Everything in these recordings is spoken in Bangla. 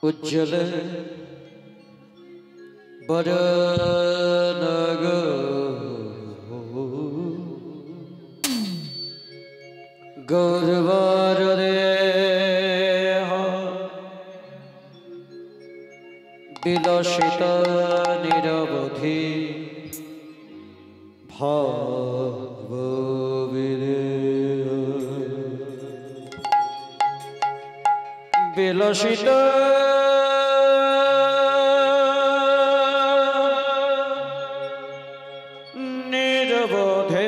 उज्जल बरनग गौरवर विलसित निरवधि भाव विलसित निरवधि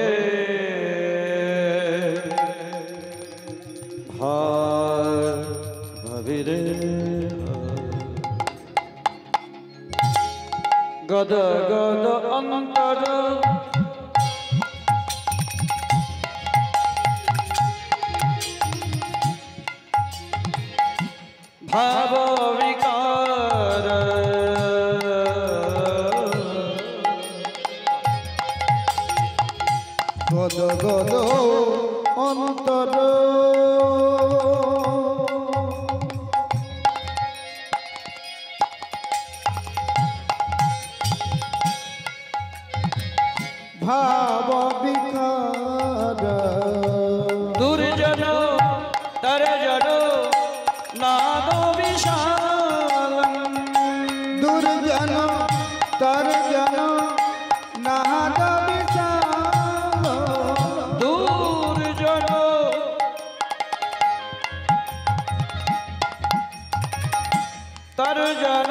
भाव गद गद अंतर भाव विकार गद गद अंतर भाव विकार दुर्जन तरजन नाद विशाल दुर्जन तरजन नाद विशाल दुर्जन तरजन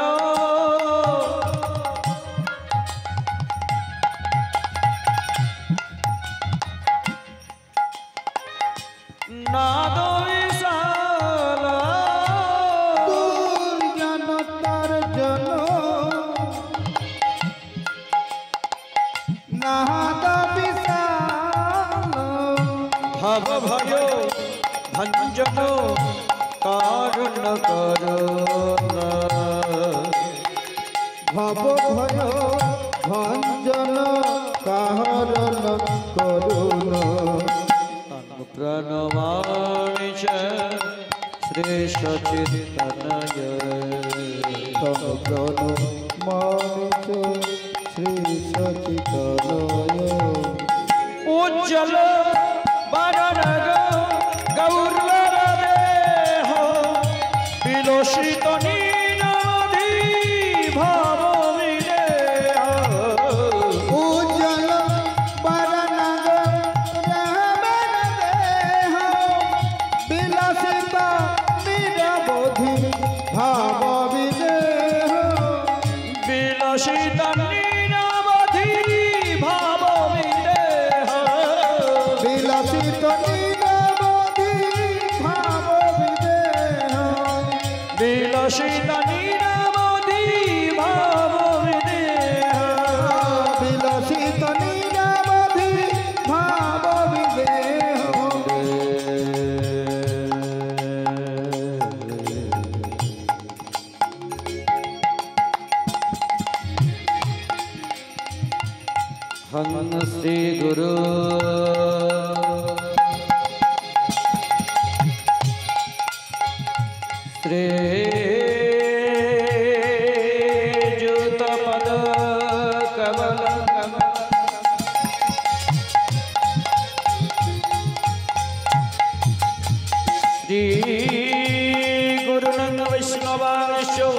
नाद विशाल दुर्जन तरजन नाद विशाल भव भयो भंजन कारण करुणा भव भयो भंजन कारण करुणा प्रणमामि च श्री सच्चिदानंद तम प्रणमामि च श्री सच्चिदानंद उज्जल बरनग गौरवर देह विलसित नीनाधि भाव विदेह उज्जल बरनग रहबर देह विलसित निरवधि भाव विदेह विलसित नीनाधि भाव विदेह विलसित निरवधि भाव विदेह विलसित नीनाधि भाव विदेह विलसित निरवधि भाव विदेह हन श्री गुरु श्री जुत पद कमल श्री गुरुनंद वैष्णवांशो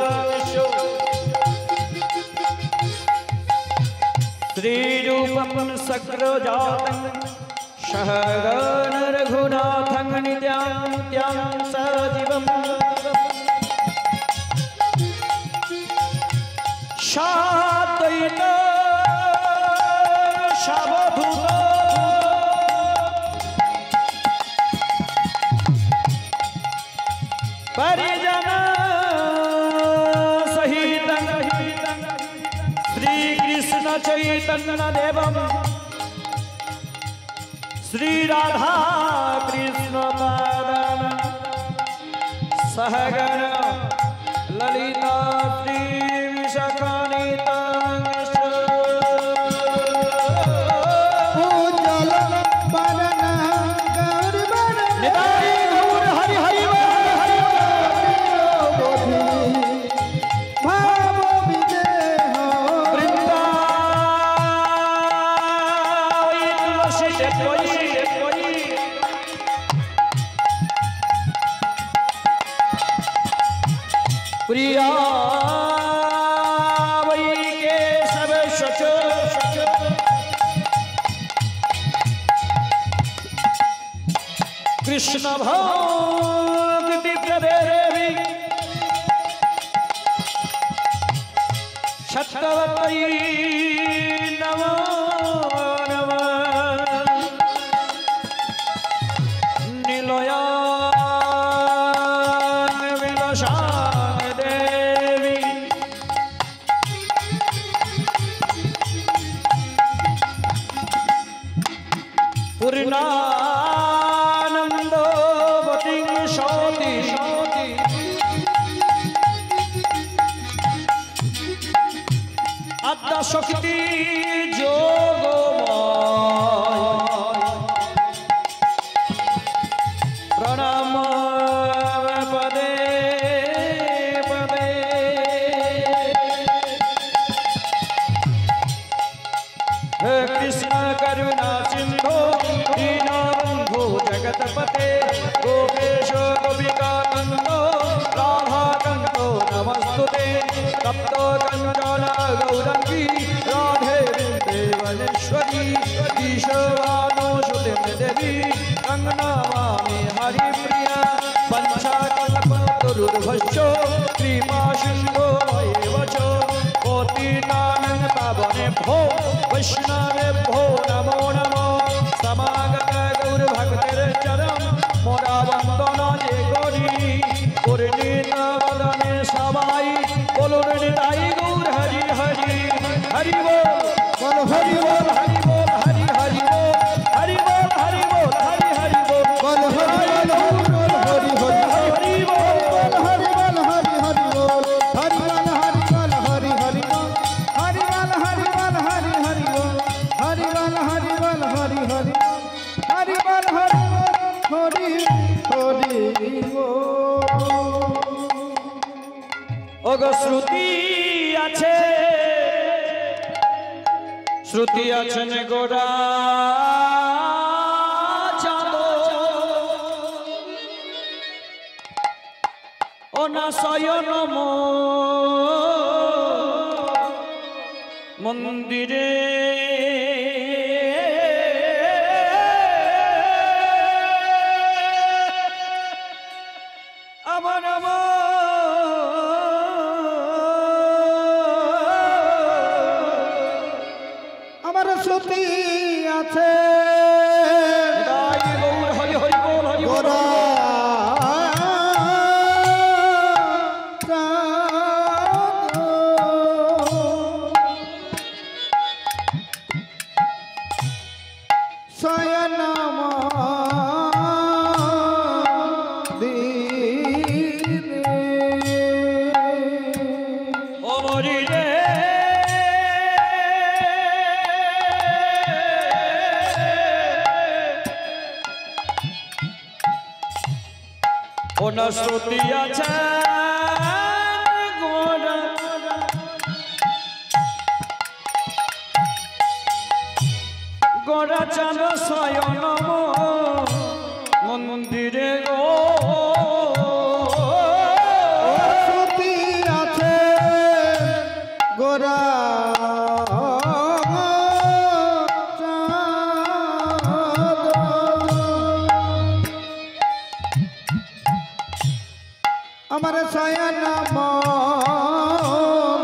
श्री रूपम सक्रजातं सहगण रघुनाथं नित्यां सजीवम् शाद्वैत शवधूत परिजन सहित श्री कृष्ण चैतन्य देवम श्री राधा कृष्ण पादन सहगण ललिता श्री विशाखान्विता उज्जल बरनग निताई गौर हरि हरि बोल हरि बोल। प्रिया वै केशव शच कृष्ण भक्ति प्रदेवी शतवती नमो नमः निलया विलसां देवी पूर्णानंदवती शोति आद्या शक्ति जोगमय प्रणाम पदे पदे हे कृष्ण करुणा सिंधु दीनबंधु जगतपते गोपेश गोपिका कांतो राधा कांतो नमस्तुते तप्तो कंचन गौरंगी राधे वृंदेवनेश्वरी ईशवानुसुते देवी कंगनमामि हरिप्रिया पंचकल्पतरुर्भश्च कृपा सिंधो एव च कोटिनानन पावनेभ्यो वैष्णवेभ्यो नमो नमो समागत गौरभक्तिर्चरं मोरा वंदन जे करी पूर्णित वदने सबाई बोलुन निताई गौर हरि हरि हरि बोल हरि बोल हरि बोल हरि हरि बोल हरि बोल हरि बोल हरि हरि बोल बोल हरि बोल हरि हरि हरि बोल हरि बोल हरि हरि बोल हरि बोल हरि हरि बोल हरि बोल हरि बोल हरि हरि बोल हरि बोल हरि बोल हरि हरि हरि बोल हरि हरि हरि बोल ओगो श्रुति आছেন গোরা চাঁদ ও না শয়ন মন্দিরে আমার আমার শ্রুতি আছে হরি হরি বল হরি বল গোরা শয়নম ও মরিলে ওনা শ্রুতি আছে গোরা গোরা চাঁদ শয়ন মন্দিরে গো শ্রুতি আছে গোরা আমার শয়ন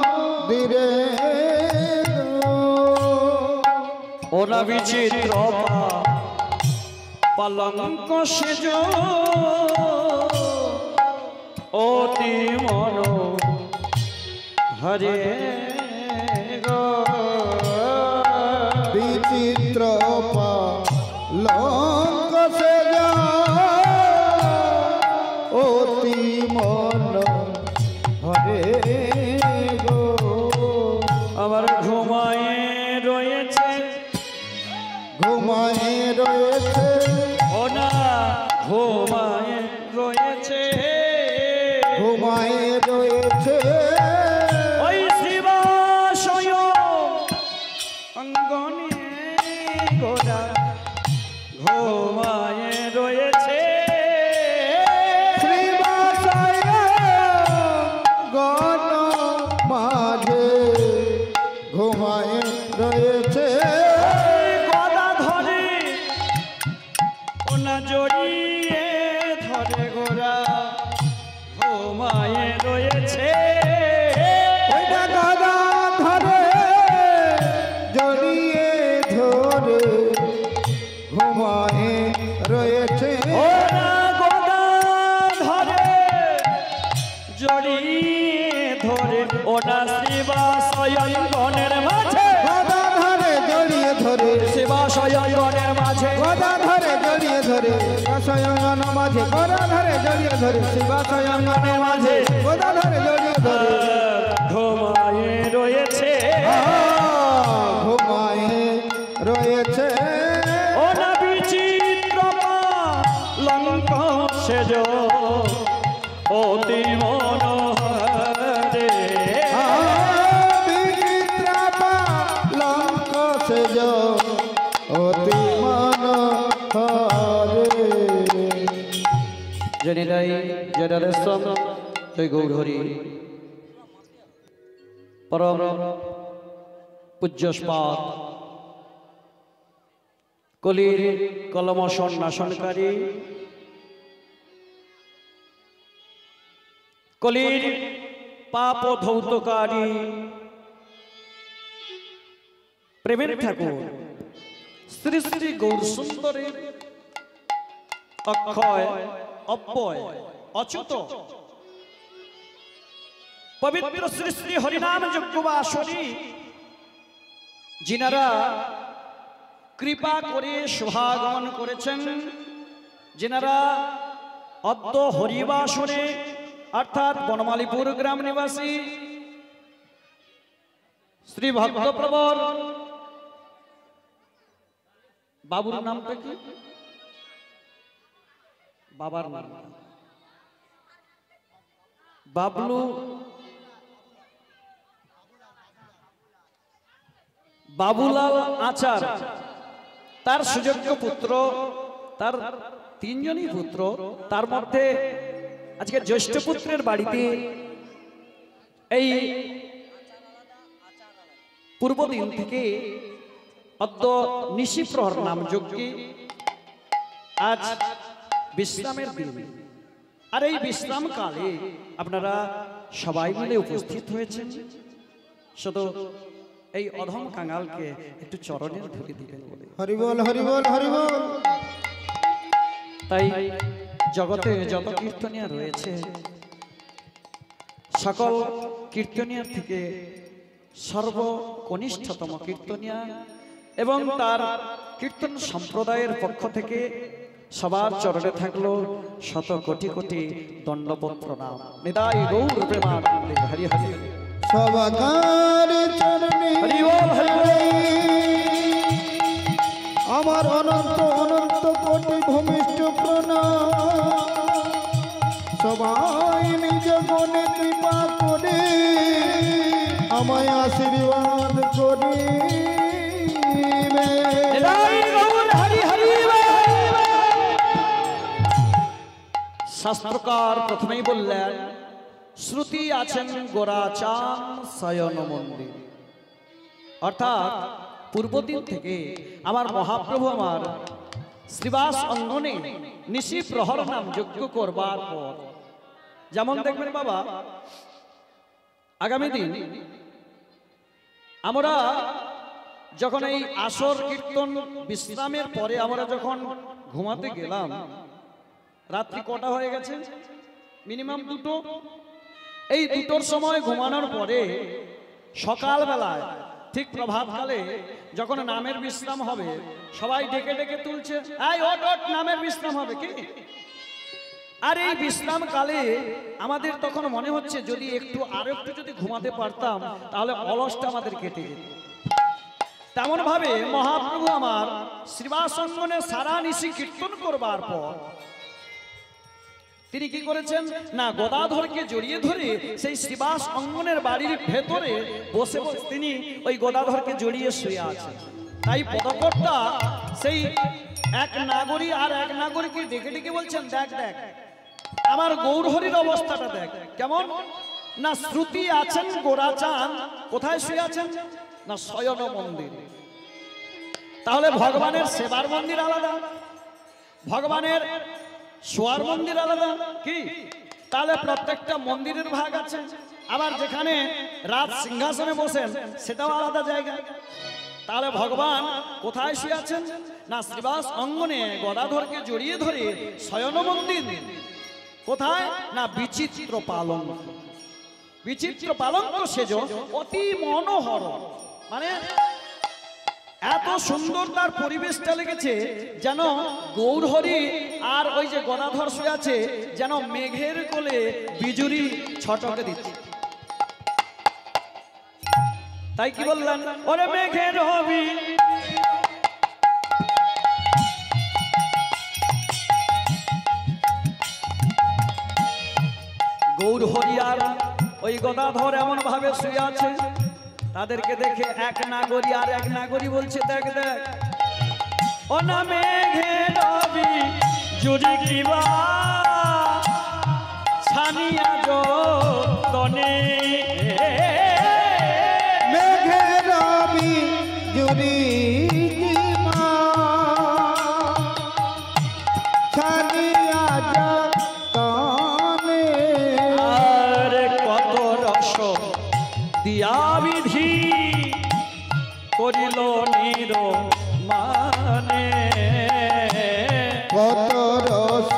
মন্দিরে ওনা বিচিত্র পালঙ্ক সেজ অতি মন হরে গো বিচিত্র পালঙ্ক সে অতি মন হরে গো আমার ঘুমায়ে রয়েছে ঘুমায় রয়েছে ওনা ঘুমায়ে রয়েছে ঘুমায় রয়েছে ওই শিবাশয় অঙ্গনে গোরা ঘুমায়ে রয়েছে শ্রীবাসায় রয়েছে ওইটা গদা ধরে জড়িয়ে ধরে ঘুমায়ে রয়েছে ওরা গদা ধরে জড়িয়ে ধরে ওটা শিবাশয়নের মাঝে গদা ধরে জড়িয়ে ধরে শিবাশয়নের মাঝে গদা ধরে জড়িয়ে ধরে শিবাশয়ন মাঝে গদা ধরে জড়িয়ে ধরে শিবাশয়নের মাঝে গদা ধরে জড়িয়ে ধরে ঘুমায়ে রয়েছে ঘুমায়ে রয়েছে ওটা বিচিত্র লঙ্ক সেজ অতি মনোহরে বিচিত্রা লঙ্ক সেজ অতি মনোহরে জনিতাই জয়রালেশ্বর জয় গৌরহরি পরম পূজ্যস্পাদ কলির কলম সন্ন্যাসনকারী কলির পাপ ধৌতকারী প্রেমের ঠাকুর শ্রী শ্রী গৌর সুন্দরের অক্ষয় অব্যয় অচ্যুত পবিত্র শ্রী শ্রী হরিনাম যজ্ঞবাসনী যিনারা কৃপা করে শুভাগমন করেছেন, যিনারা অদ্য হরিবাসনে অর্থাৎ বনমালীপুর গ্রাম নিবাসী শ্রী ভক্তপ্রবর বাবুর নামটা কি? বাবার নাম বাবলু বাবুলাল আচার, তার সুযোগ্য পুত্র, তার তিনজনই পুত্র, তার মধ্যে আজকে জ্যেষ্ঠ পুত্রের বাড়িতে এই পূর্বদিন থেকে অদ্য নিশিপ্রহর নাম যজ্ঞে আজ বিশ্রামের দিন, আর এই বিশ্রাম কালে আপনারা সবাই মিলে উপস্থিত হয়েছেন। শুধু এই অধম কাঙালকে একটু চরণের ধরে দিবেন বলে হরি বল হরি বল হরি বল। তাই জগতে যত কীর্তনিয়া রয়েছে সকল কীর্তনিয়ার থেকে সর্বকনিষ্ঠতম কীর্তনিয়া এবং তার কীর্তন সম্প্রদায়ের পক্ষ থেকে সবার চরণে থাকলো শত কোটি কোটি দণ্ডবত প্রণাম। নিতাই গৌর প্রেমানন্দে হরি হরি সবাকার চরণে হরি বল হরি বল। আমার অনন্ত অনন্ত কোটি ভূমিষ্ঠ প্রণাম। সবাই নিজ গুণে কৃপা করে আমায় আশীর্বাদ করে নিতাই গৌর হরি হরি বল। শাস্ত্রকার প্রথমেই বললেন শ্রুতি আছেন গোরাচান শয়ন মন্দির, অর্থাৎ পূর্বদিন থেকে আমার মহাপ্রভু আমার শ্রীবাস অঙ্গনে নিশি প্রহর নাম যজ্ঞ করবার পর, যেমন দেখবেন বাবা আগামী দিন আমরা যখন এই আসর কীর্তন বিশ্রামের পরে আমরা যখন ঘুমাতে গেলাম, রাত্রি কটা হয়ে গেছে? মিনিমাম 2টো। এই 2টোর সময় ঘুমানোর পরে সকালবেলায় ঠিক প্রভাতকালে যখন নামের বিশ্রাম হবে সবাই ডেকে ডেকে তুলছে, এই ওট ওট নামের বিশ্রাম হবে কি? আর এই বিশ্রাম কালে আমাদের তখন মনে হচ্ছে যদি আর একটু যদি ঘুমাতে পারতাম তাহলে অলসটা আমাদের কেটে যেত। তেমন ভাবে মহাপ্রভু আমার শ্রীবাস অঙ্গনে সারা নিশি কীর্তন করবার পর তিনি কি করেছেন না, গদাধরকে জড়িয়ে ধরে সেই শ্রীবাস অঙ্গনের বাড়ির ভেতরে বসে বসে তিনি ওই গদাধরকে জড়িয়ে শুয়ে আছেন। তাই পদকর্তা সেই এক নাগরী আর এক নাগরীকে ডেকে ডেকে বলছেন, দেখ দেখ আমার গৌরহরির অবস্থাটা দেখ কেমন না, শ্রুতি আছেন গোরাচান কোথায় শুয়ে আছেন না, শয়ন মন্দির। তাহলে ভগবানের সেবার মন্দির আলাদা, ভগবানের শোয়ার মন্দির আলাদা কি? তাহলে প্রত্যেকটা মন্দিরের ভাগ আছে। আবার যেখানে রাজ সিংহাসনে বসেন সেটাও আলাদা জায়গা। তাহলে ভগবান কোথায় শুয়ে আছেন? না শ্রীবাস অঙ্গনে গদাধরকে জড়িয়ে ধরে শয়ন মন্দির। কোথায়? না বিচিত্র পালঙ্ক। বিচিত্র পালঙ্ক সেজ অতি মনোহর, মানে এত সুন্দর তার পরিবেশটা লেগেছে যেন গৌরহরি আর ওই যে গদাধর শুয়ে আছে যেন মেঘের কোলে বিজুরি ছটকে দিচ্ছে। তাই কি বললেন? ওরে মেঘের হবি গৌরহরি আর ওই গদাধর এমন ভাবে শুয়ে আছে, তাদেরকে দেখে এক নাগরী আর এক নাগরী বলছে, দেখ দেখ ও না মেঘের রবি জুড়ি কিবা ছানিয়া যতনে, মেঘের রবি জুড়ি কিবা ছানিয়া যতনে, আর কত রস দিয়া বিধি করিল নির মানে, কত রস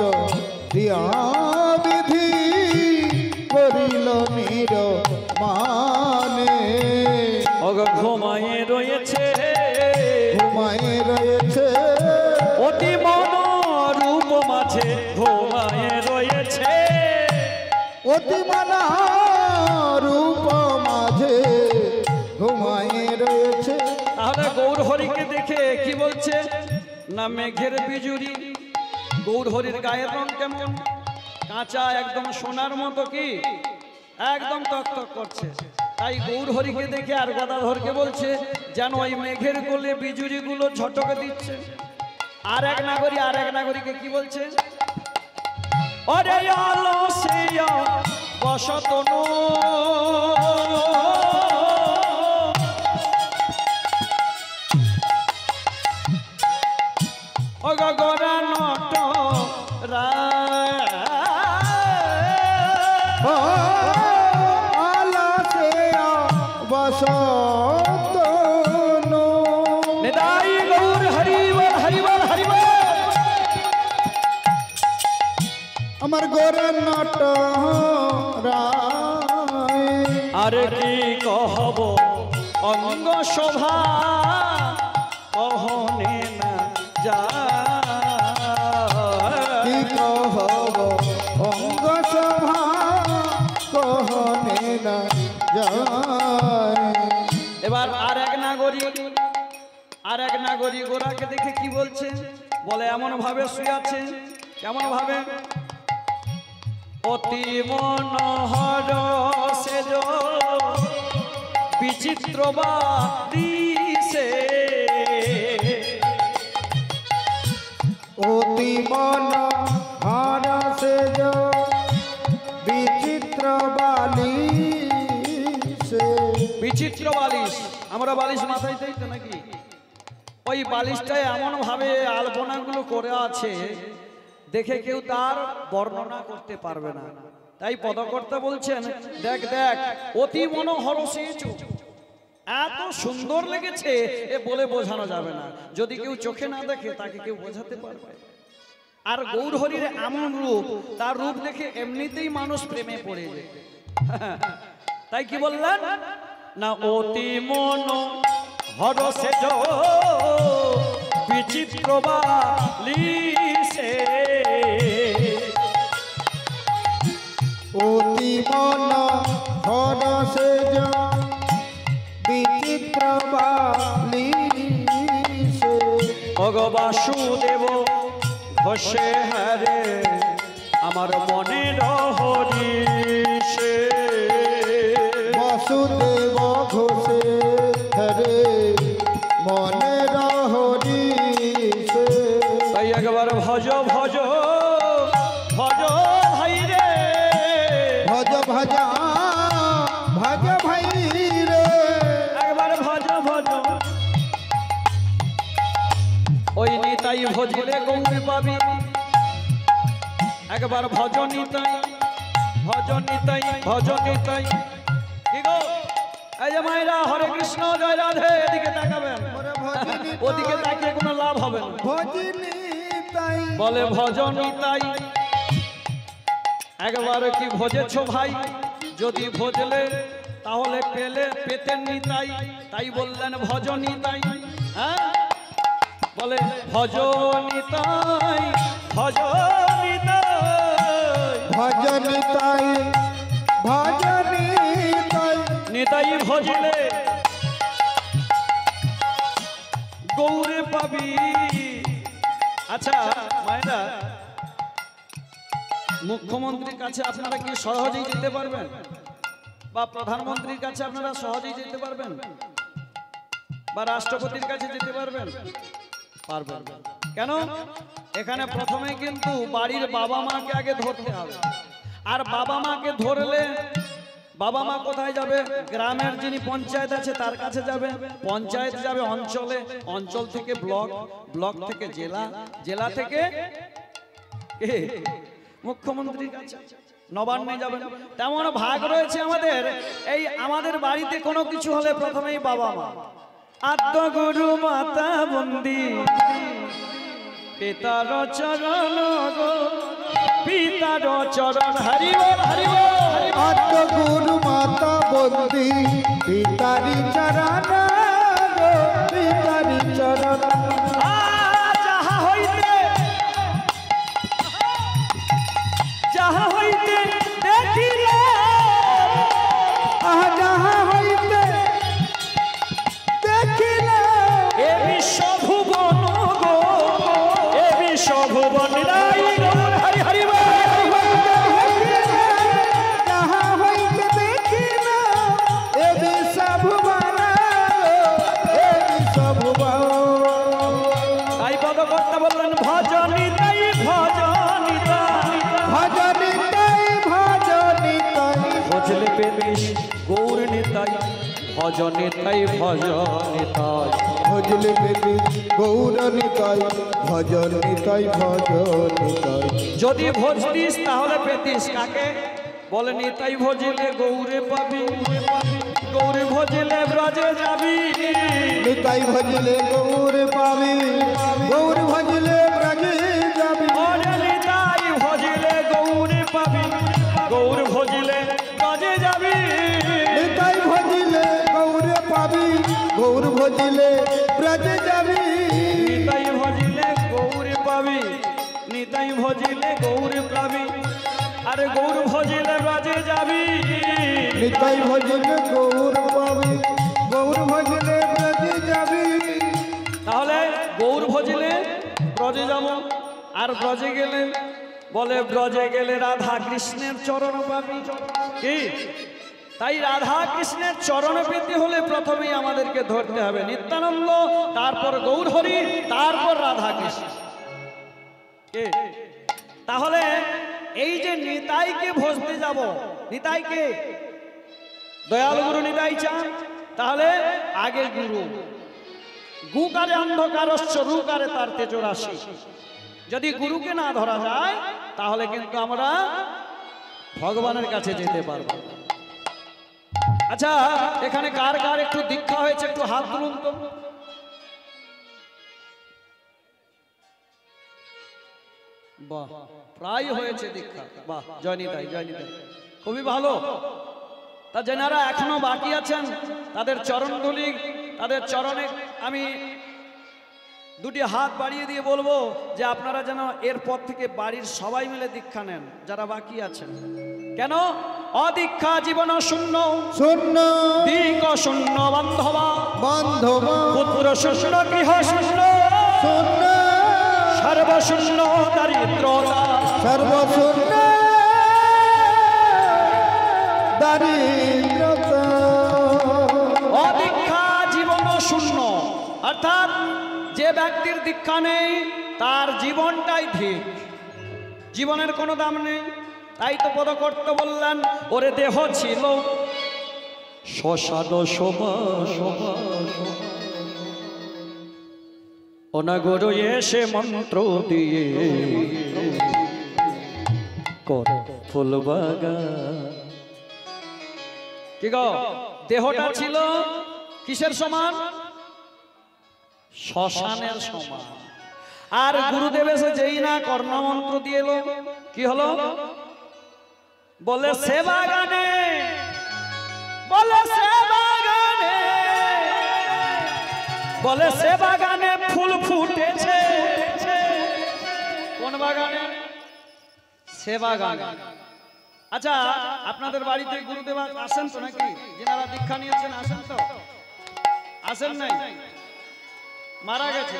দিয়া বিধি করিল নির মানে, অগ ঘুমায়ে রয়েছে ঘুমায়ে রয়েছে অতি মনোরূপ মাঝে, ঘুমায়ে রয়েছে অতি মনোরূপ মাঝে, ঘুমায়ে রয়েছে। তাহলে গৌরহরিকে দেখে কি বলছে? না মেঘের বিজুরি। গৌরহরির গায়ের রং কেমন? কাঁচা, একদম সোনার মতো, কি একদম টকটক করছে। তাই গৌরহরিকে দেখে আর গদাধরকে বলছে যেন ওই মেঘের কোলে বিজুরি গুলো ঝটকে দিচ্ছে। আর এক নাগরীকে কি বলছে? ওরে আলো সিয়া বসতন গগরা নট আলাসে বসতন, নিতাই গৌর হরিবল হরিবল হরিবল। আমার গোরা নট রায়, আর কি কহব অঙ্গ শোভা কহনে না যা, কি কহব অঙ্গ শোভা কহনে না যায়। এবার আর এক নাগরী গোরাকে দেখে কি বলছে? বলে এমন ভাবে শুয়ে আছে, কেমন ভাবে? অতি মনোহর সেজ বিচিত্র বাদিসে, অতি মনোহর সেজ বিচিত্র বালিশ, বিচিত্র বালিশ। আমরা বালিশ মাথায় দিই তো নাকি? ওই বালিশটায় এমন ভাবে আলপনাগুলো করে আছে দেখে কেউ তার বর্ণনা করতে পারবে না। তাই পদকর্তা বলছেন, দেখ দেখ অতি মনোহর সেজ, এত সুন্দর লেগেছে এ বলে বোঝানো যাবে না। যদি কেউ চোখে না দেখে তাকে কেউ বোঝাতে পারবে। আর গৌরহরির এমন রূপ, তার রূপ দেখে এমনিতেই মানুষ প্রেমে পড়ে যায়। তাই কি বললেন? না অতি মনোহর সেজ বিচিত্র বালিশে, অতি মনোহর সেজ বিচিত্র বালিশ, ভগ বাসুদেব ঘোষে হারে আমার মনের হরিষে, বাসুদেব ঘোষে হরে মনের হরিষ, তাই একবার ভজ ভজ ভজ ভাই রে, ভজ ভজ ভজ ভাই রে, একবার ভজ ভজ। ওই নিতাই ভজিলে গৌরী পাবি, একবার ভজ নিতাই ভজনিতাই ভজনিতাই। কি গো এই যে মায়েরা হরে কৃষ্ণ জয় রাধে এদিকে তাকাবেন, ওদিকে তাকিয়ে কোনো লাভ হবে না। ভজনিতাই বলে ভজনিতাই। একবারে কি ভজেছো ভাই? যদি ভজলে তাহলে পেতেন নিতাই, তাই বললেন ভজনিতাই। হ্যাঁ বলে ভজনিতাই ভজনিতাই ভজনিতাই ভজনিতাই নিতাই ভজলে গৌরে পাবি। আচ্ছা মায়েরা, মুখ্যমন্ত্রীর কাছে আপনারা কি সহজেই যেতে পারবেন? বা প্রধানমন্ত্রীর কাছে আপনারা সহজেই যেতে পারবেন? বা রাষ্ট্রপতির কাছে যেতে পারবেন? পারবেন। কেন? এখানে প্রথমে কিন্তু বাড়ির বাবা মাকে আগে ধরতে হবে। আর বাবা মাকে ধরলে বাবা মা কোথায় যাবে? গ্রামের যিনি পঞ্চায়েত আছে তার কাছে যাবে, পঞ্চায়েত যাবে অঞ্চলে, অঞ্চল থেকে ব্লক, ব্লক থেকে জেলা, জেলা থেকে মুখ্যমন্ত্রীর কাছে, নবান্নে যাবেন। তেমন ভাগ রয়েছে আমাদের। এই আমাদের বাড়িতে কোনো কিছু হলে প্রথমেই বাবা মা। আদ্য গুরু মাতা বন্দি পিতার চরণ গো, পিতার চরণ হরি বল হরি বল। আত্ম গুরু মাতা বন্দি পিতারি চরণ গো, পিতারি চরণ। যাহা হইতে যাহা হইতে দেখিলে, যাহা হইতে দেখিলে এ বিশ্ব ভুবন গো, এ বিশ্ব ভুবন রাই গৌর হরি হরি বল। যাহা হইতে দেখিলে এ বিশ্ব ভুবন এ বিশ্ব ভুবন। তাই পদকর্তা বললেন ভজনিতাই ভজনিতাই ভজনিতাই ভজনিতাই ভজলে পেদিস গৌর নিতাই, ভজনিতাই ভজনিতাই। ভজলে বেদি গৌরনিতাই ভজনিতাই ভজনিতাই। যদি ভজতিস তাহলে পেতিস কাকে? বলে নিতাই ভজিলে গৌরে পাবি, গৌরে ভজিলে ব্রজে যাবি। নিতাই ভজলে গৌর পাবি, গৌর ভজলে ব্রজে যাবি। ওরে নিতাই ভজিলে গৌরে পাবি, গৌর ভজিলে ব্রজে যাবি। নিতাই ভজলে গৌর পাবি, গৌর ভজলে ব্রজে যাবি। নিতাই ভজিলে গৌরে পাবি, নিতাই ভজিলে গৌরে পাবি, আরে গৌর ভজিলে ব্রজে যাবি। নিতাই ভজলে গৌর পাবি, গৌর ভজলে ব্রজে যাবি। তাহলে গৌর ভজিলে ব্রজে যাব। আর ব্রজে গেলে বলে ব্রজে গেলে রাধা কৃষ্ণের চরণ পাবি। কি? তাই রাধা কৃষ্ণের চরণ পেতে হলে প্রথমেই আমাদেরকে ধরতে হবে নিত্যানন্দ, তারপর গৌর হরি, তারপর রাধা কৃষ্ণ। কে? তাহলে এই যে নিতাইকে ভজতে যাব, নিতাইকে দয়াল গুরু নিতাই চান, তাহলে আগে গুরু। গুকারে অন্ধকারস্য রুকারে তার তেজরাশি। যদি গুরুকে না ধরা যায় তাহলে কিন্তু আমরা ভগবানের কাছে যেতে পারবো। আচ্ছা এখানে কার কার একটু দীক্ষা হয়েছে একটু হাত তুলুন তো। বাহ, প্রায় হয়েছে দীক্ষা। বাহ, জয় নিতাই জয় নিতাই, খুবই ভালো। তা যারা এখনো বাকি আছেন তাদের চরণ ধুলি, তাদের চরণে আমি দুটি হাত বাড়িয়ে দিয়ে বলবো যে আপনারা যেন এরপর থেকে বাড়ির সবাই মিলে দীক্ষা নেন যারা বাকি আছেন। কেন? অদীক্ষা জীবন শূন্য, শূন্য দিক শূন্য বান্ধবা, বান্ধবা পুত্র শূন্য, গৃহ শূন্য, শূন্য সর্বশূন্য দারিদ্রতা, সর্বশূন্য দারিদ্রতা। অদীক্ষা জীবন শূন্য, অর্থাৎ যে ব্যক্তির দীক্ষা নেই তার জীবনটাই ঠিক, জীবনের কোনো দাম নেই। তাই তো পদকর্তা বললেন ওরে দেহ ছিল শ্মশান অনাগর এসে মন্ত্র দিয়ে কর ফুল বাগান। কি গো, দেহটা ছিল কিসের সমান? শ্মশানের সমান। আর গুরুদেব এসে যেই না কর্ণমন্ত্র দিয়ে এলো, কি হলো? বলে সে বাগানে, বলে সে বাগানে, বলে সে বাগানে ফুল ফুটেছে। কোন বাগানে? সে বাগানে। আচ্ছা, আপনাদের বাড়িতে গুরুদেব আসেন তো নাকি? যিনারা দীক্ষা নিয়েছেন আসেন তো? আসেন নাই? মারা গেছে।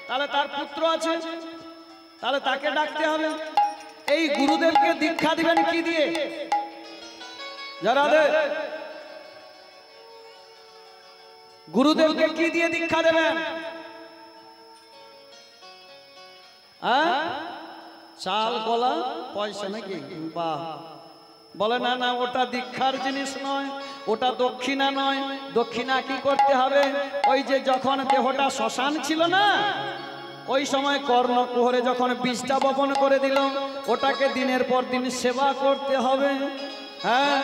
তাহলে তার পুত্র আছে, তাহলে তাকে ডাকতে হবে। এই গুরুদেবকে দীক্ষা দিবেন কি দিয়ে? যারা গুরুদেবকে কি দিয়ে দীক্ষা দেবেন? চাল কলা পয়সা নাকি? বাহ, বলে না না, ওটা দীক্ষার জিনিস নয়, ওটা দক্ষিণা নয়। দক্ষিণা কি করতে হবে? ওই যে যখন দেহটা শ্মশান ছিল না, ওই সময় কর্ণকুহরে যখন বীজটা বপন করে দিল, ওটাকে দিনের পর দিন সেবা করতে হবে। হ্যাঁ,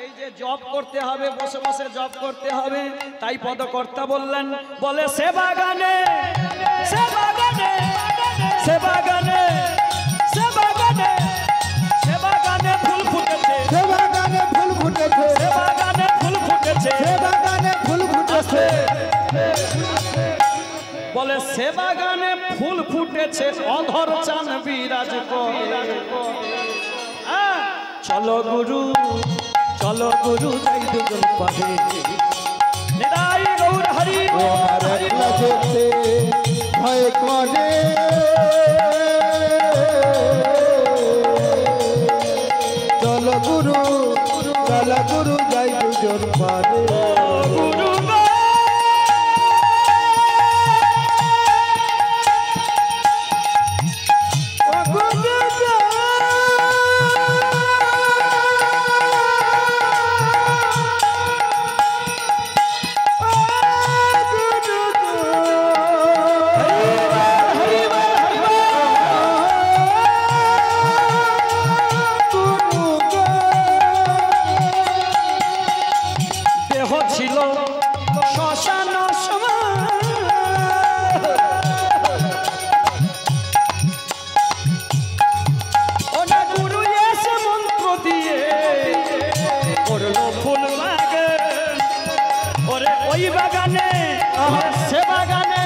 এই যে জপ করতে হবে, বসে বসে জপ করতে হবে। তাই পদকর্তা বললেন, বলে সে বাগানে, সে বাগানে, সে বাগানে, সে বাগানে, সে বাগানে ফুল ফুটেছে, সে বাগানে ফুল ফুটেছে, সে বাগানে ফুল ফুটেছে, সে বাগানে ফুল ফুটেছে। বলে সে বাগানে ফুল ফুটেছে, অধর চান বিরাজ করে। চলো গুরু, চলো গুরু, যাই দুজন পাহে। নিতাই গৌর হরি আমার একলা যেতে ভয় করে, চলো গুরু, চলো গুরু, যাই দুজন পারে। গুরু ছিল শ্মশান সমান, ওটা গুরু এসে মন্ত্র দিয়ে করলো ফুল বাগান। ওরে ওই বাগানে, সে বাগানে,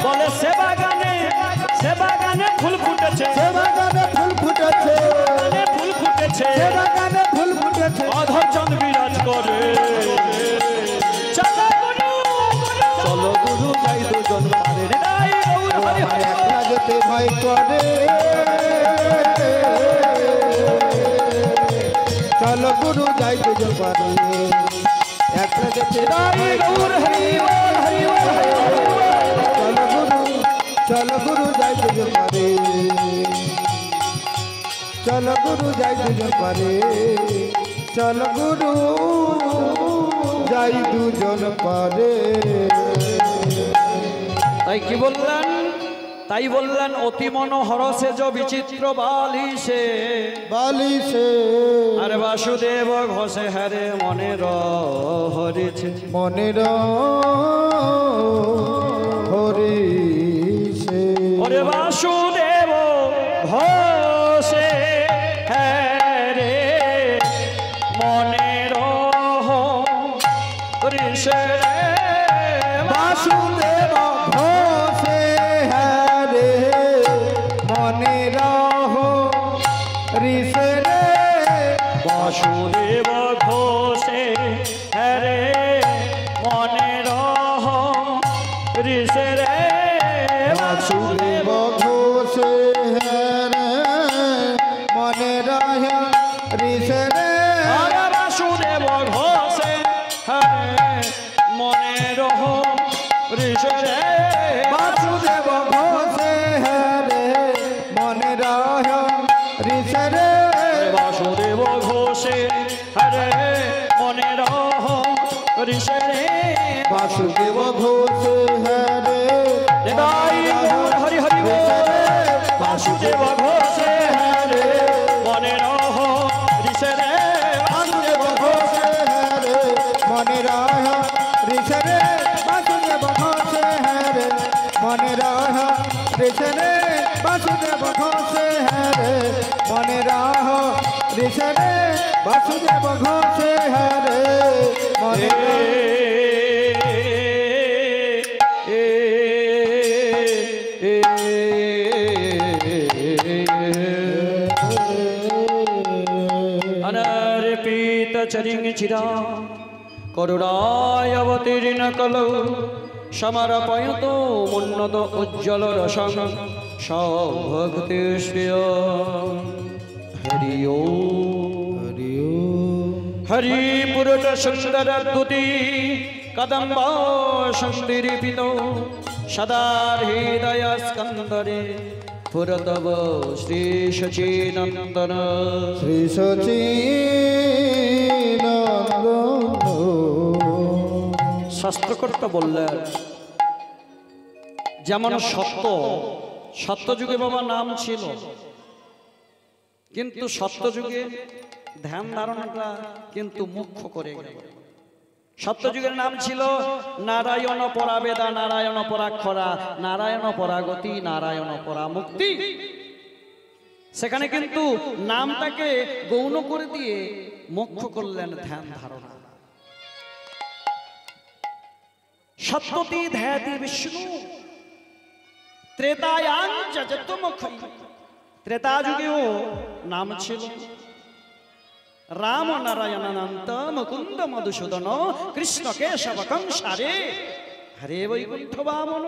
বলে সে বাগানে, সে বাগানে ফুল ফুটেছে, সে বাগানে ফুল ফুটেছে, ফুল ফুটেছে, সে বাগানে ফুল ফুটেছে। অধর চাঁদ বিরাজ করে। চলো গুরু, যাই দুজন পারে। আমার একলা যেতে ভয় করে, চলো গুরু, যাই দুজন পারে। একলা যেতে ভয় করে, চলো গুরু, চলো গুরু, যাই দুজন পারে। চলো গুরু, যাই দুজন পারে, চলো গুরু, যাই দুজন পারে। তাই কি বললেন? তাই বললেন, অতি মনোহর সেজ বিচিত্র বালিশে, বালিশে আরে বাসুদেব ঘষে হারে মনের হরিছে, মনের হরিষে। ওরে বাসুদেব ঘষে হারে মনের হরিছে। বাসুদেব ঘোষে হরে মনের হরিষে রে। বাসুদেব ঘোষে হরে মনের হরিছে রে। বাসুদেব ঘোষে হরে মনের হরিষে রে। আরে বাসুদেব ঘোষে হরে মনের হরিছে রে। বাসুদেব ঘোষে হরে মনের হরিষে রে। বাসুদেব ঘোষে হরে মনের হরিছে রে। বাসুদেব ঘোষে হরে নিতাই গৌর হরি হরি বল। বাসুদেব ঘোষে হরে মনের ঘোষে রে বাসুদেব ঘোষে হ্যাঁ রে মনে রাহা ঋষে রে বাসুদেব ঘোষে হ্যাঁ রে মনে রাহা ঋষে রে বাসুদেব ঘোষে হ্যাঁ রে মনে রাহা ঋষে রে বাসুদেব ঘোষে হ্যাঁ রে মনে अनर्पित चरिंग चिरा करुणाय अवतीर्ण कलौ समर्पयतु उन्नत उज्ज्वल रसं सभक्ति श्रिय हरि ओम हरि पुरुष सुंदर द्युति कदम्ब संदीपितो सदा हृदय स्कंदरे पुरतव श्री सचिनंदन শ্রী সচিনন্দন শাস্ত্রকর্তা বললেন যেমন সত্য যুগে বাবা নাম ছিল, কিন্তু সত্য যুগে ধ্যান ধারণাটা কিন্তু মুখ্য করে গেল। সত্য যুগের নাম ছিল নারায়ণ পরাবেদা, নারায়ণ পরাক্ষরা, নারায়ণ পরাগতি, নারায়ণ পরামুক্তি। সেখানে কিন্তু নামটাকে গৌণ করে দিয়ে মুখ্য করলেন ধ্যান ধারণা। সত্যতি ধ্যাতি বিষ্ণু ত্রেতায়াং যজত মুখৈ। ত্রেতা যুগেও নাম ছিল রাম নারায়ণ অনন্ত মুকুন্দ মধুসূদন কৃষ্ণ কেশব কংসারে হরে বৈকুণ্ঠ বামন।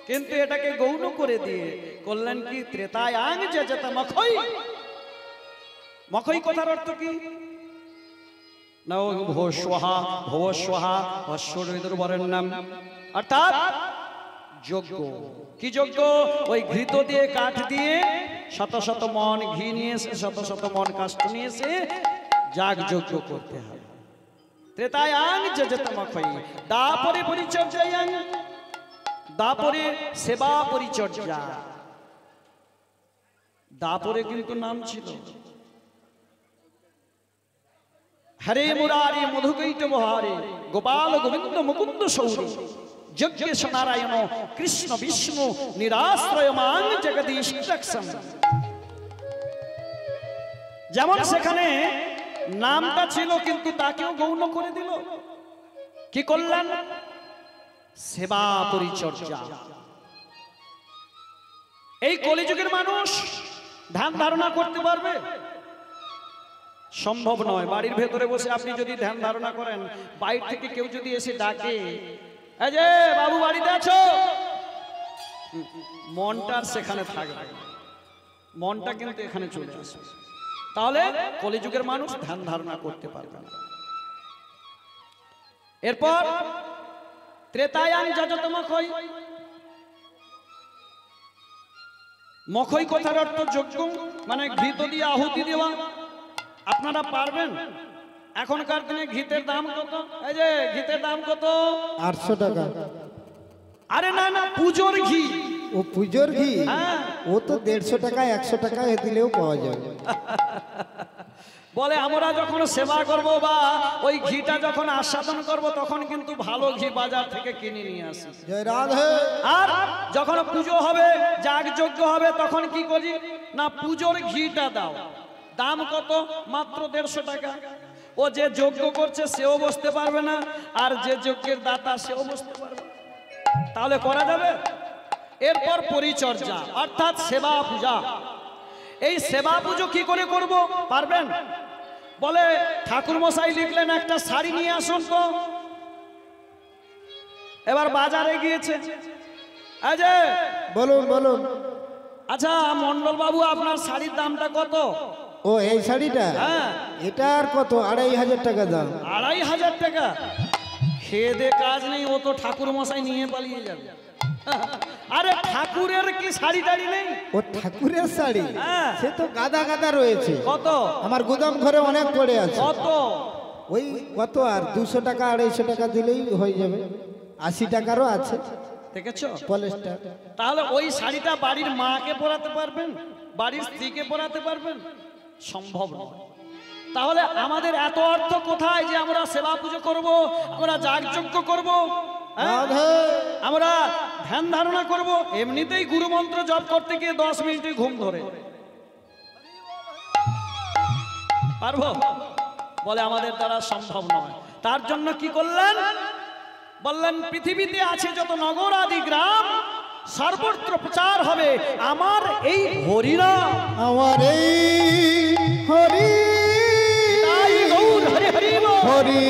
কিন্তু এটাকে গৌণ করে দিয়ে করলেন কি ত্রেতায়াং যজত মুখৈ। মুখৈ কথার অর্থ কি? নও ভোস্বহা ভবস্বহা অশ্বরুদ্র বরেণ্যম, অর্থাৎ যজ্ঞ। কি যজ্ঞ? ওই ঘৃত দিয়ে কাঠ দিয়ে শত শত মন ঘি নিয়ে এসে শত শত মন কাষ্ঠ নিয়ে এসে যাগ যজ্ঞ করতে হবে। ত্রেতায়াং যজত মুখৈ দাপরে পরিচর্যায়াং, দাপরে সেবা পরিচর্যা। দাপরে কিন্তু নাম ছিল হরে মুরারি মধুকৈটব হারে গোপাল গোবিন্দ মুকুন্দ সৌরী যজ্ঞেশ নারায়ণ কৃষ্ণ বিষ্ণু নিরাশ্রয় মান জগদীশ রক্ষম। যেমন সেখানে নামটা ছিল কিন্তু তাকেও গৌণ করে দিল। কি করলেন? সেবা পরিচর্যা। এই কলিযুগের মানুষ ধ্যান ধারণা করতে পারবে? সম্ভব নয়। বাড়ির ভেতরে বসে আপনি যদি ধ্যান ধারণা করেন, বাইরে থেকে কেউ যদি এসে ডাকে, এই যে বাবু বাড়িতে আছো, মনটা সেখানে থাকবে, মনটা কিন্তু এখানে চলে আসবে। তাহলে কলিযুগের মানুষ ধ্যান ধারণা করতে পারবে না। এরপর ত্রেতায়াং যজত মুখৈ। মুখৈ কথার অর্থ যজ্ঞ, মানে ঘৃত দিয়ে আহুতি দেওয়া। আপনারা পারবেন? এখনকার দিনে ঘিতের দাম কত? এই যে ঘিতের দাম কত? 800 টাকা। আরে না না, পূজোর ঘি। ও পূজোর ঘি? হ্যাঁ। ও তো 150 টাকা 100 টাকা দিলেও পাওয়া যাবে। বলে আমরা যখন সেবা করব বা ওই ঘিটা যখন আস্বাদন করব তখন কিন্তু ভালো ঘি বাজার থেকে কিনে নিয়ে আসি। জয় রাধে। আর যখন পুজো হবে, যাগযজ্ঞ হবে, তখন কি করি না, পূজোর ঘিটা দাও। দাম কত? মাত্র 150 টাকা। ও যে যজ্ঞ করছে সেও বসতে পারবে না, আর যে যজ্ঞের দাতা সেও বসতে পারবে না। তাহলে করা যাবে? এরপর পরিচর্যা অর্থাৎ সেবা পূজা। এই সেবা পুজো কি করে করব? পারবেন? বলে ঠাকুর মশাই লিখলেন একটা শাড়ি নিয়ে আসুন তো। এবার বাজারে গিয়েছে, এই যে বলুন বলুন। আচ্ছা মন্ডল বাবু, আপনার শাড়ির দামটা কত? ও এই শাড়িটা? হ্যাঁ। এটা আর কত? 2500 টাকা দাম। 2500 টাকা? খেয়ে দে কাজ নেই, ও তো ঠাকুর মশাই নিয়ে পালিয়ে যাবে। আরে ঠাকুরের কি শাড়ি টাড়ি নেই? ও ঠাকুরের শাড়ি? হ্যাঁ। সে তো গাদা গাদা রয়েছে। কত? আমার গোদাম ঘরে অনেক পড়ে আছে। কত? ওই কত আর 200 টাকা 250 টাকা দিলেই হয়ে যাবে। 80 টাকারও আছে। দেখেছো পলিস্টার। তাহলে ওই শাড়িটা বাড়ির মাকে পরাতে পারবেন? বাড়ির স্ত্রীকে পরাতে পারবেন? সম্ভব নয়। তাহলে আমাদের এত অর্থ কোথায় যে আমরা সেবা পুজো করব, আমরা যাগযজ্ঞ করব, আমরা ধ্যান ধারণা করব? এমনিতেই গুরু মন্ত্র জপ করতে গিয়ে 10 মিনিটে ঘুম ধরে। পারবো? বলে আমাদের দ্বারা সম্ভব নয়। তার জন্য কি করলেন? বললেন পৃথিবীতে আছে যত নগর আদি গ্রাম, সর্বত্র প্রচার হবে আমার এই হরিনাম। আমার এই হরি হরি হরি হরি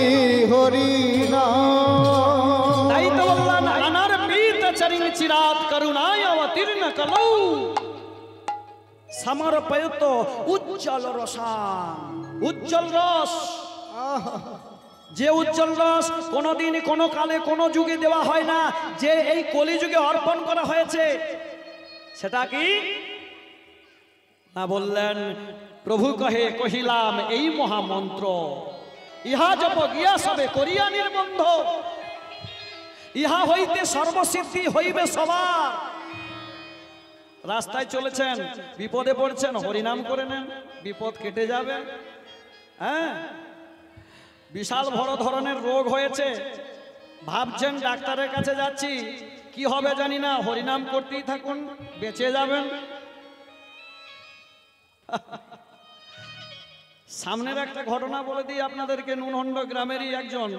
হরি নাম। তাই তো বললেন আনার পীত চরিং চিরাত করুণায় অবতীর্ণ কলৌ সমর্পয়ত উজ্জ্বল রসান। উজ্জ্বল রস, যে উজ্জ্বল রস কোনোদিন কোনো কালে কোনো যুগে দেওয়া হয় না, যে এই কলিযুগে অর্পণ করা হয়েছে, সেটা কি না? বললেন প্রভু কহে কহিলাম এই মহামন্ত্র, ইহা জপ গিয়া সবে করিয়া নির্বন্ধ, ইহা হইতে সর্বসিদ্ধি হইবে সবার। রাস্তায় চলেছেন, বিপদে পড়ছেন, হরিনাম করে নেন, বিপদ কেটে যাবে। হ্যাঁ, বিশাল বড় ধরনের রোগ হয়েছে, ভাবছেন ডাক্তারের কাছে যাচ্ছি, কি হবে জানি না, হরিনাম করতেই থাকুন, বেঁচে যাবেন। সামনের একটা ঘটনা বলে দিই আপনাদেরকে। নুনহন্ড গ্রামেরই একজন,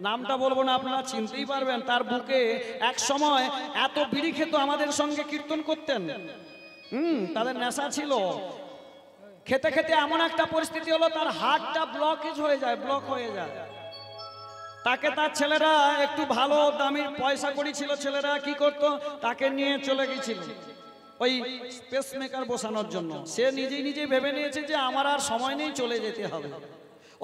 নামটা বলবো না, আপনারা চিনতেই পারবেন। তার বুকে এক সময় এত বিড়ি খেত, আমাদের সঙ্গে কীর্তন করতেন। তাদের নেশা ছিল। খেতে খেতে এমন একটা পরিস্থিতি হলো, তার হার্টটা ব্লক হয়ে যায়। তাকে তার ছেলেরা, একটু ভালো দামি পয়সা কড়ি ছিল, ছেলেরা কি করতো, তাকে নিয়ে চলে গেছিল ওই স্পেস মেকার বসানোর জন্য। সে নিজেই ভেবে নিয়েছে যে আমার আর সময় নেই, চলে যেতে হবে।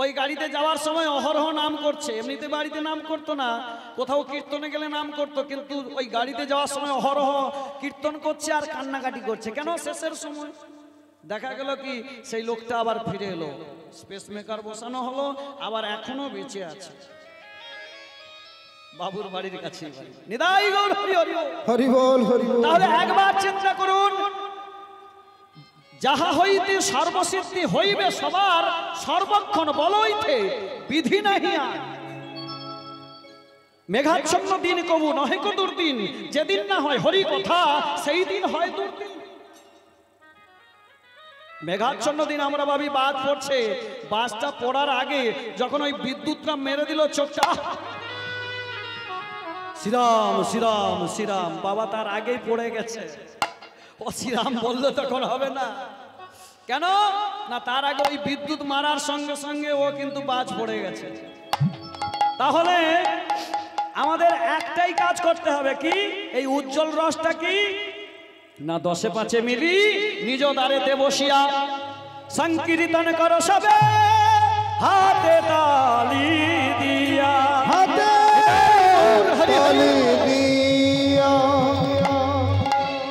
ওই গাড়িতে যাওয়ার সময় অহরহ নাম করছে, এমনিতে বাড়িতে নাম করতো না, কোথাও কীর্তনে গেলে নাম করতো, কিন্তু ওই গাড়িতে যাওয়ার সময় অহরহ কীর্তন করছে আর কান্নাকাটি করছে। কেন? শেষের সময় দেখা গেল কি, সেই লোকটা আবার ফিরে এলো, স্পেস মেকার বসানো হলো, আবার এখনো বেঁচে আছে, বাবুর বাড়ির কাছে। নিতাই গৌর হরি হরি হরি বল হরি বল। তাহলে একবার চিন্তা করুন, যাহা হইতে সর্বসিদ্ধি হইবে সবার, সর্বক্ষণ বলইতে বিধি নাহি আর। মেঘাচ্ছন্ন দিন কবু নহে কো দুর্দিন, যেদিন না হয় হরি কথা সেই দিন হয় দুর্দিন। মেঘাচ্ছন্ন দিন আমরা ভাবি বাদ পড়ছে, বাসটা পড়ার আগে যখন ওই বিদ্যুৎটা মেরে দিল চোখটা, শ্রীরাম শ্রীরাম শ্রীরাম, বাবা তার আগেই পড়ে গেছে। ও শ্রীরাম বললে তখন হবে না, কেন না তার আগে ওই বিদ্যুৎ মারার সঙ্গে সঙ্গে ও কিন্তু বাজ পড়ে গেছে। তাহলে আমাদের একটাই কাজ করতে হবে, কি এই উজ্জ্বল রসটা কি না 10 5 মিলি নিজ দ্বারেতে বসিয়া সংকীর্তন করো সবে, হাতে তালি দিয়া, হাতে তালি দিয়া।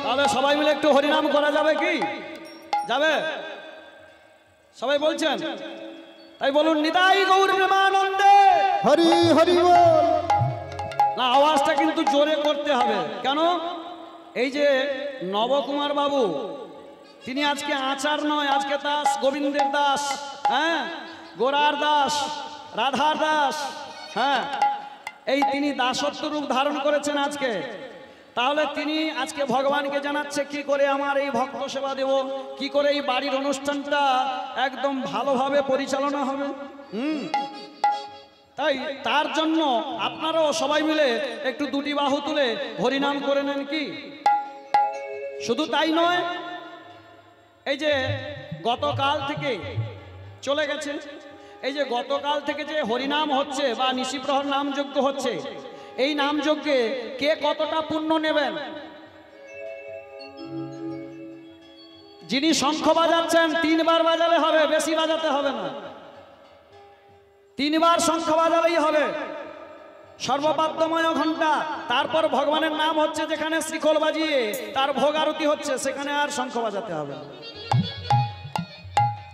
তাহলে সবাই মিলে একটু হরিনাম করা যাবে কি? যাবে? সবাই বলছেন? তাই বলুন নিতাই গৌর প্রেমানন্দে হরি হরি বল। না, আওয়াজটা কিন্তু জোরে করতে হবে। কেন? এই যে নবকুমার বাবু, তিনি আজকে আচার নয়, আজকে দাস, গোবিন্দের দাস, হ্যাঁ, গোরার দাস, রাধার দাস, হ্যাঁ, এই তিনি দাসত্ব রূপ ধারণ করেছেন আজকে। তাহলে তিনি আজকে ভগবানকে জানাচ্ছে কি করে আমার এই ভক্ত সেবা দেব, কি করে এই বাড়ির অনুষ্ঠানটা একদম ভালোভাবে পরিচালনা হবে। তাই তার জন্য আপনারাও সবাই মিলে একটু দুটি বাহু তুলে হরিনাম করে নেন। কি শুধু তাই নয়, এই যে গতকাল থেকে চলে গেছে, এই যে গতকাল থেকে যে হরিনাম হচ্ছে বা নিশিপ্রহর নামযজ্ঞ হচ্ছে, এই নামযজ্ঞে কে কতটা পুণ্য নেবেন? যিনি শঙ্খ বাজাচ্ছেন 3 বার বাজালে হবে, বেশি বাজাতে হবে না, 3 বার শঙ্খ বাজালেই হবে, সর্ববাদ্যময় ঘণ্টা। তারপর ভগবানের নাম হচ্ছে, যেখানে শ্রীখোল বাজিয়ে তার ভোগ আরতি হচ্ছে, সেখানে আর শঙ্খ বাজাতে হবে না।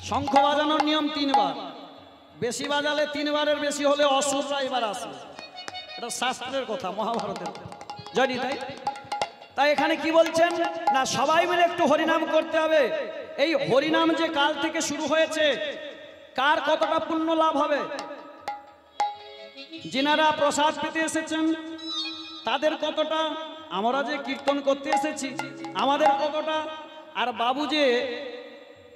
শঙ্খ বাজানোর নিয়ম 3 বার, বেশি বাজালে 3 বারের বেশি হলে অসুররা এবার আসে। এটা শাস্ত্রের কথা, মহাভারতের জানি। তাই এখানে কি বলছেন না, সবাই মিলে একটু হরিনাম করতে হবে। এই হরিনাম যে কাল থেকে শুরু হয়েছে, কার কতটা পুণ্য লাভ হবে? যিনারা প্রসাদ পেতে এসেছেন তাদের কতটা, আমরা যে কীর্তন করতে এসেছি আমাদের কতটা, আর বাবু যে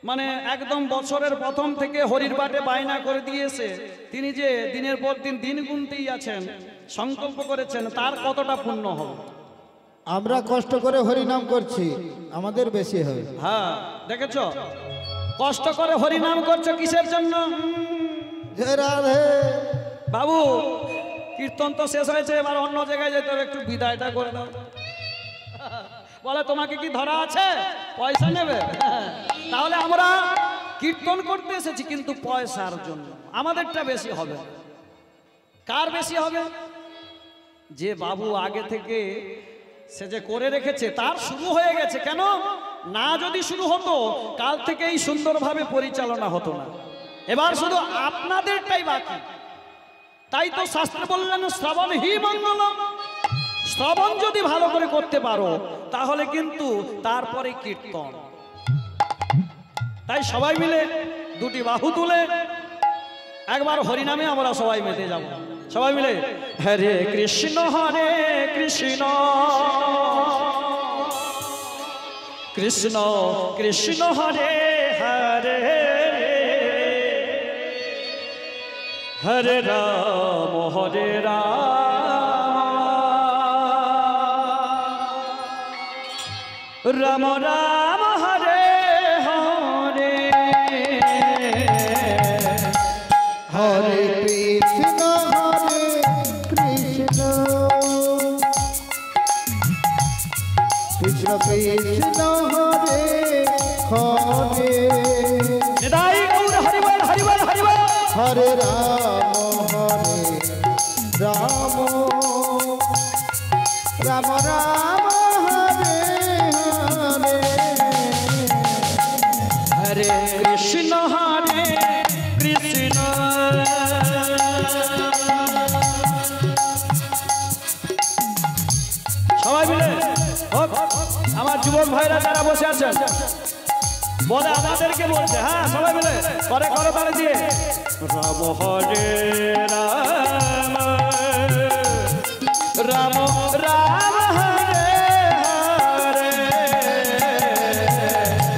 মানে একদম বছরের প্রথম থেকে হরির বাটে বায়না করে দিয়েছে, তিনি যে দিনের পর দিন দিন গুনতেই আছেন, সংকল্প করেছেন, তার কতটা পুণ্য হবে? আমরা কষ্ট করে হরিনাম করছি, আমাদের বেশি হবে। হ্যাঁ, দেখেছো কষ্ট করে হরিনাম করছো কিসের জন্য? জয় রাধে। বাবু কীর্তন তো শেষ হয়েছে, এবার অন্য জায়গায় যেতে হবে, একটু বিদায়টা করে দাও। বলে তোমাকে কি ধরা আছে, পয়সা নেবে? তাহলে আমরা কীর্তন করতে এসেছি কিন্তু পয়সার জন্য, আমাদেরটা বেশি হবে। কার বেশি হবে? যে বাবু আগে থেকে সে যে করে রেখেছে, তার শুরু হয়ে গেছে। কেন না, যদি শুরু হতো কাল থেকেই সুন্দরভাবে পরিচালনা হতো না, এবার শুধু আপনাদেরটাই বাকি। তাই তো শাস্ত্রে বললেন শ্রবণ হি মঙ্গলম। শ্রবণ যদি ভালো করে করতে পারো তাহলে কিন্তু তারপরে কীর্তন। তাই সবাই মিলে দুটি বাহু তুলে একবার হরিনামে আমরা সবাই মেতে যাব। সবাই মিলে হরে কৃষ্ণ কৃষ্ণ কৃষ্ণ কৃষ্ণ হরে হরে হরে রাম রাম রাম হরে হরে হরে কৃষ্ণ কৃষ্ণ কৃষ্ণ কৃষ্ণ হরে হরে নিতাই গৌর হরিবল হরিবল হরিবল। হরে রাম রাম রাম হরে হরে হরে কৃষ্ণ কৃষ্ণ সবাই মিলে হোক। আমার যুবক ভাইরা যারা বসে আছেন বলে আমাদেরকে বলছে, হ্যাঁ সবাই মিলে করে করে তালে দিয়ে রাম হরে রাম রাম রাম হরে হরে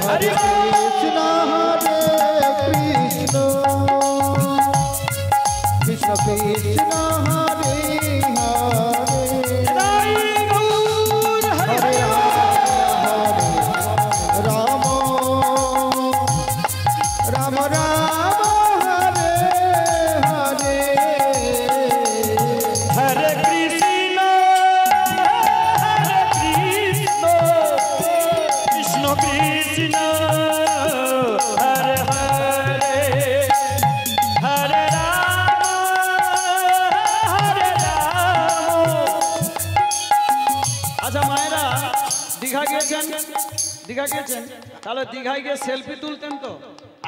হরি কৃষ্ণ হরে কৃষ্ণ কৃষ্ণ কৃষ্ণ হরে হরে নিতাই গৌর হরি হরে রাম রাম রাম হরে হরে হরে কৃষ্ণ কৃষ্ণ কৃষ্ণ হরে হরে হরে রাম হরে রাম। আচ্ছা মায়েরা দীঘা গিয়েছেন, দীঘা গিয়েছেন, তাহলে দীঘায় গিয়ে সেলফি তুলতেন তো,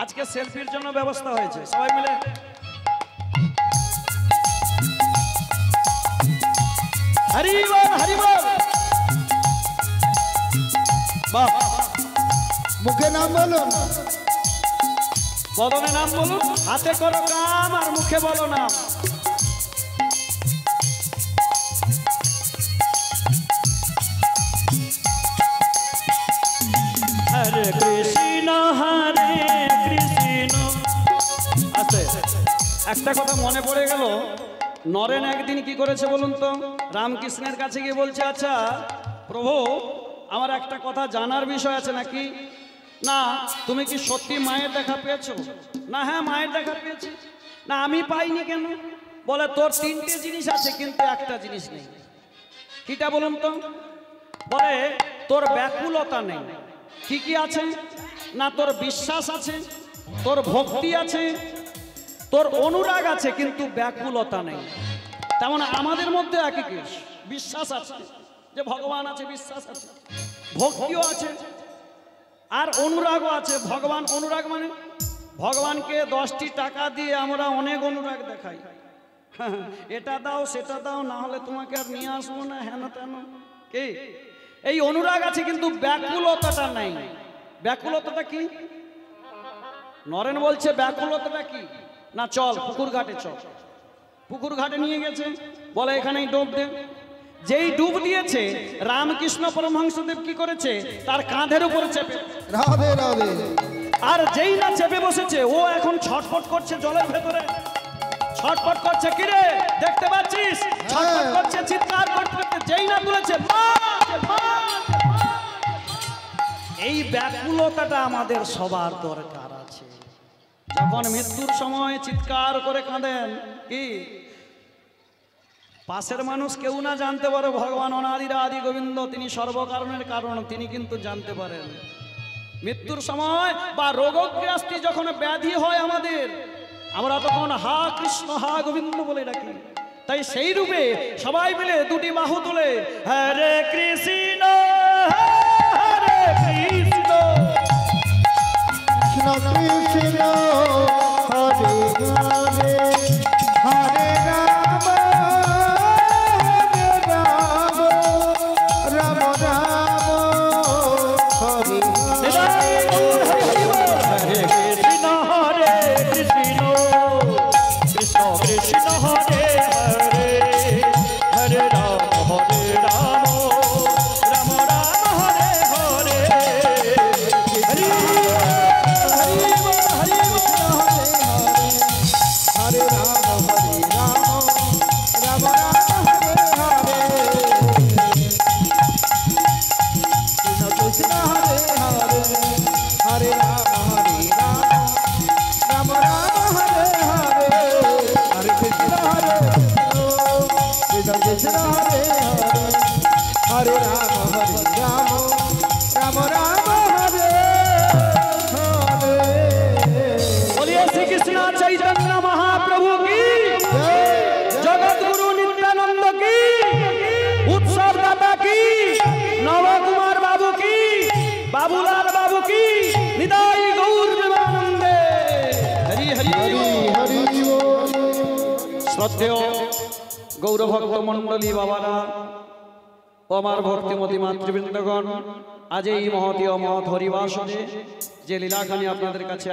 আজকে সেলফির জন্য ব্যবস্থা হয়েছে। সবাই মিলে হরি বল হরি বল। বাহ, মুখে নাম বলুন, বদনে নাম বলুন, হাতে করো কাম আর মুখে বলো নাম। হরে কৃষ্ণ কৃষ্ণ। আচ্ছা, একটা কথা মনে পড়ে গেল, নরেন একদিন কি করেছে বলুন তো, রামকৃষ্ণের কাছে গিয়ে বলছে, আচ্ছা প্রভু আমার একটা কথা জানার বিষয় আছে নাকি। না তুমি কি সত্যি মায়ের দেখা পেয়েছো? না হ্যাঁ মায়ের দেখা পেয়েছি। না আমি পাইনি কেন? বলে তোর তিনটে জিনিস আছে কিন্তু একটা জিনিস নেই। কিটা বলুন তো? বলে তোর ব্যাকুলতা নেই। কি কি আছে? না তোর বিশ্বাস আছে, তোর ভক্তি আছে, তোর অনুরাগ আছে, কিন্তু ব্যাকুলতা নেই। তেমন আমাদের মধ্যে একই কেস, বিশ্বাস আছে যে ভগবান আছে, বিশ্বাস আছে, ভক্তিও আছে, আর অনুরাগও আছে। ভগবান অনুরাগ মানে ভগবানকে 10টি টাকা দিয়ে আমরা অনেক অনুরাগ দেখাই, এটা দাও সেটা দাও, না হলে তোমাকে আর নিয়ে আসবো না, হেন তেন। কি এই অনুরাগ আছে কিন্তু ব্যাকুলতাটা নাই। ব্যাকুলতাটা কি? নরেন বলছে ব্যাকুলতাটা কি না, চল পুকুর ঘাটে চল। পুকুর ঘাটে নিয়ে গেছে, বলে এখানেই ডুব দে। যেই ডুব দিয়েছে রামকৃষ্ণ পরমহংসদেব কি করেছে, তার কাঁধের উপরে চেপে, রাধে রাধে। আর যেই না চেপে বসেছে ও এখন ছটফট করছে জলের ভেতরে, ছটফট করছে। কিরে দেখতে পাচ্ছিস, ছটফট করছে, চিৎকার করতে করতে যেই না তুলেছে মাছ, মাছ, মাছ। এই ব্যাকুলতাটা আমাদের সবার দরকার আছে। যখন মৃত্যুর সময় চিৎকার করে কাঁদেন, কি পাশের মানুষ কেউ না জানতে পারে ভগবান অনাদির আদি গোবিন্দ, তিনি সর্বকারণের কারণ, তিনি কিন্তু জানতে পারেন। মৃত্যুর সময় বা রোগগ্রাস্তি যখন ব্যাধি হয় আমাদের, আমরা তখন হা কৃষ্ণ হা গোবিন্দ বলে ডাকি। তাই সেই রূপে সবাই মিলে দুটি বাহু তুলে হরে কৃষ্ণ হরে কৃষ্ণ কৃষ্ণ কৃষ্ণ হরে হরে হরে রাম রাম রাম হরে হরে কৃষ্ণ হরে কৃষ্ণ কৃষ্ণ কৃষ্ণ হরে হরে হরে রাম রাম রাম হরে হরে। হরি হরি হরি হরে রাম রাম রাম হরে হরে কৃষ্ণ কৃষ্ণ হরে হরে হরে রাম রাম রাম হরে হরে হরে কৃষ্ণ হরে কৃষ্ণ কৃষ্ণ হরে হরে হরে রাম রাম রাম হরে হরে। बोलिए श्री कृष्ण चैतन्य महाप्रभु की, जगत गुरु नित्यानंद की, उत्सव दाता की, नव कुमार बाबू की, बाबूलाल बाबू की, निताई गौर प्रेमानंदे। हरि हरि হরি হরি বল। শ্রদ্ধেয় গৌরভক্ত মণ্ডলী বাবারা ও আমার ভক্তিমতী মাতৃবৃন্দগণ, আজ এই মহতীয় মহৎ হরিবাসনে যে লীলাখানি আপনাদের কাছে